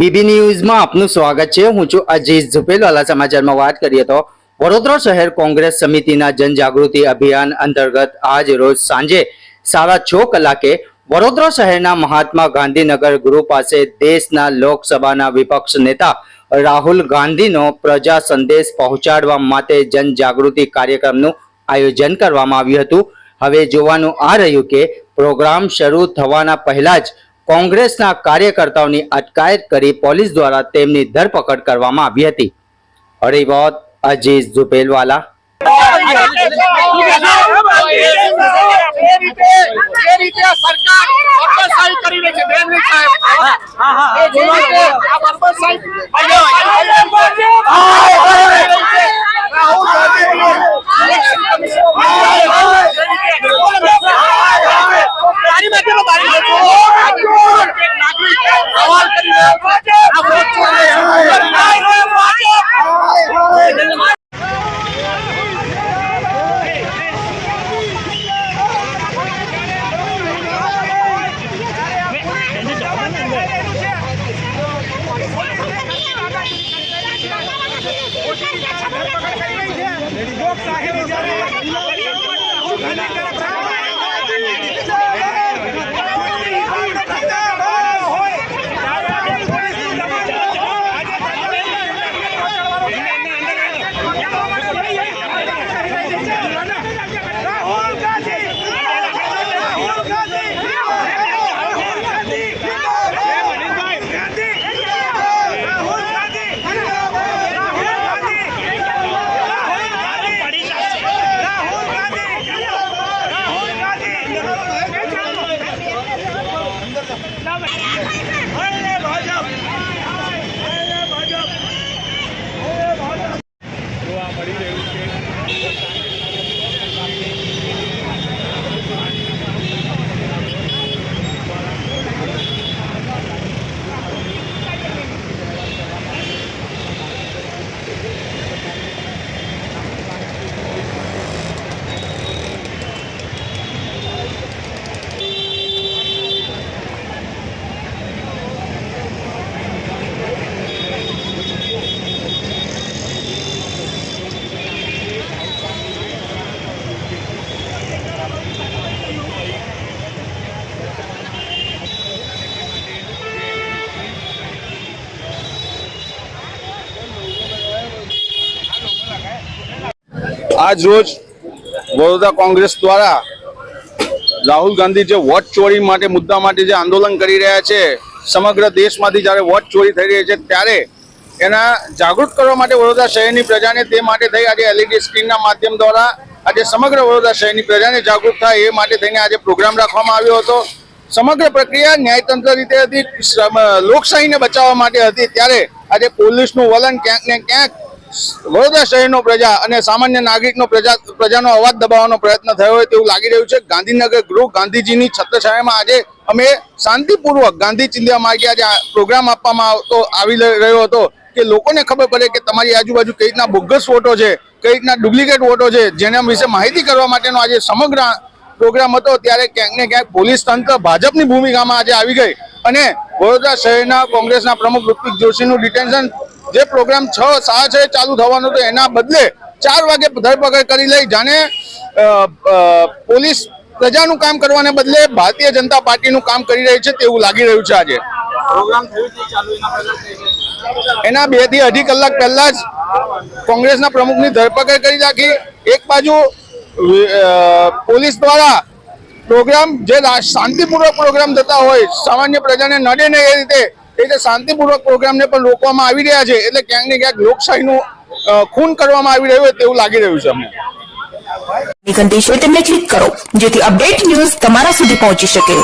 BB ન્યૂઝમાં આપનું સ્વાગત છે। હું છું અજીત ઝુપેલવાલા। સમાચારમાં વાત કરીએ તો વડોદરા શહેર કોંગ્રેસ સમિતિના જનજાગૃતિ અભિયાન અંતર્ગત આજ રોજ સાંજે 6:30 કલાકે વડોદરા શહેરના મહાત્મા ગાંધીનગર ગૃહ પાસે દેશના લોકસભાના વિપક્ષ નેતા રાહુલ ગાંધીનો પ્રજા સંદેશ પહોંચાડવા માટે જનજાગૃતિ કાર્યક્રમનું આયોજન કરવામાં આવ્યું હતું। હવે જોવાનું આ રહ્યું કે પ્રોગ્રામ શરૂ થવાના પહેલા જ કોંગ્રેસના કાર્યકર્તાઓની અટકાયત કરી પોલીસ દ્વારા તેમની ધરપકડ કરવામાં આવી હતી। રિપોર્ટ અજીત ઝુપેલવાલા। आज रोज वडोदरा कांग्रेस द्वारा राहुल गांधी जो वोट चोरी माटे मुद्दा माटे जो आंदोलन करी रह्या छे, समग्र देश मांथी ज्यारे वोट चोरी थई रही छे त्यारे एना जागृत करवा माटे वडोदरा शहेरनी प्रजाने ते माटे थई आज एलईडी स्क्रीनना माध्यम द्वारा आज समग्र वडोदरा शहेरनी प्रजाने जागृत थाय ए माटे थईने आज प्रोग्राम राखवामां आव्यो हतो। समग्र प्रक्रिया न्यायतंत्र रीते हती, लोकशाहीने बचाववा माटे हती, त्यारे आज पोलीसनुं वलन क्यांक ने क्यांक वडोदरा शहेरनो प्रजा अने सामान्य नागरिकनो प्रजानो अवाज दबावવાનો प्रयत्न थयो होय तेवुं लागी रह्युं छे। गांधीनगर गृह गांधीजीनी छत्रछायामां आज अमे शांतिपूर्वक गांधी चिंध्या मार्गे आज प्रोग्राम आपवामां आवी रह्यो हतो के लोकोने खबर पड़े के तमारी आजूबाजू कई रीतना बोगस वोटो छे, कई रीतना डुप्लिकेट वोटो छे, जेना विषे माहिती करवा माटेनो आज समग्र प्रोग्राम हतो। त्यारे क्यांक ने क्यांक पोलीस तंत्र भाजपनी भूमिकामां आज आवी गई अने वडोदरा शहेरना कोंग्रेसना प्रमुख ऋत्विक जोशीनुं डिटेन्शन जे प्रोग्राम 6:30 चालू थवानो तो एना बदले 4 वागे धरपकड़ करी लई, जाने पोलीस प्रजानुं काम करवाने बदले भारतीय जनता पार्टीनुं काम करी रही छे तेवुं लागी रह्युं छे। आज प्रोग्राम थयुं छे चालू एना 2 થી 2.5 કલાક પહેલા જ કોંગ્રેસના પ્રમુખની ધરપકડ કરી રાખી। એક બાજુ પોલીસ દ્વારા પ્રોગ્રામ જે શાંતિપૂર્વક પ્રોગ્રામ થતા હોય, સામાન્ય પ્રજાને નડે નહીં એ રીતે शांतिपूर्वक प्रोग्राम ने पण रोकवामां आवी रह्या छे, एटले क्यांक ने क्यांक लोकशाहीनुं खून करवामां आवी रह्युं होय तेवुं लागी रह्युं छे। अમને घंटी छे तेमने क्लिक करो जेथी अपडेट न्यूज तमारा सुधी पहोंची शके।